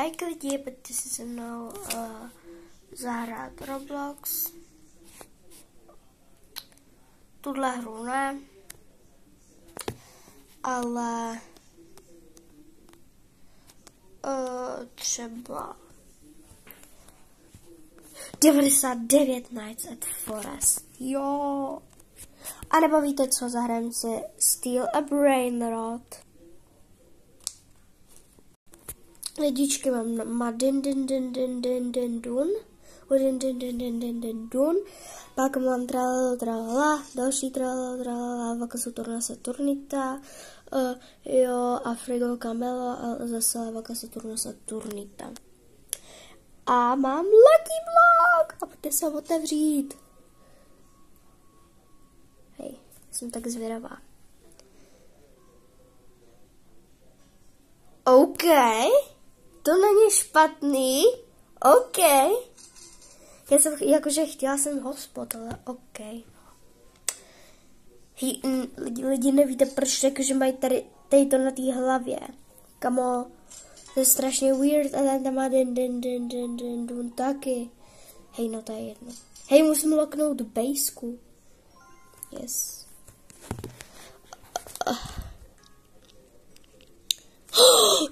Hej lidi, pojďte si se mnou zahrát Roblox. Tuhle hru ne, ale třeba 99 Nights at Forest. Jo. A nebo víte co, zahrajeme si Steal a Brainrot. Lidičky má din dun. Pak mám tralala, další tralala, Vaka Saturnita, jo, a Frigo Camelo a zase Vaka Saturnita. A mám Lucky Block a pojďte se otevřít. Hej, jsem tak zvědavá. OK, to není špatný, OK. Já jsem, jakože chtěla jsem hotspot, ale OK. Lidi nevíte, proč jakože mají tady to na té hlavě. Kamo, to je strašně weird, a tam má dun taky. Hej, no to je jedno. Hej, musím loknout baseku. Yes.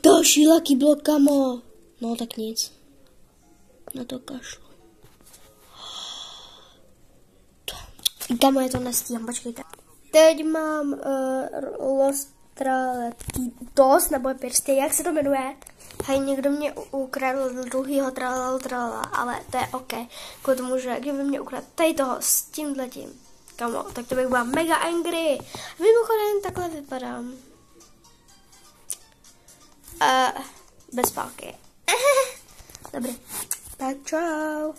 Další Lucky Block, kamo. No tak nic. Na to kašlu. Kamo, je to nestíhám, počkejte. Teď mám Lostraletos, nebo prostě, jak se to jmenuje? Hej, někdo mě ukradl druhýho tralala, ale to je OK. Kvůli tomu, že kdyby mě ukradl tady toho s tímhletím, kamo, tak to bych byla mega angry. Mimochodem, takhle vypadám. Bez pálky. Dobrý. Tak čau.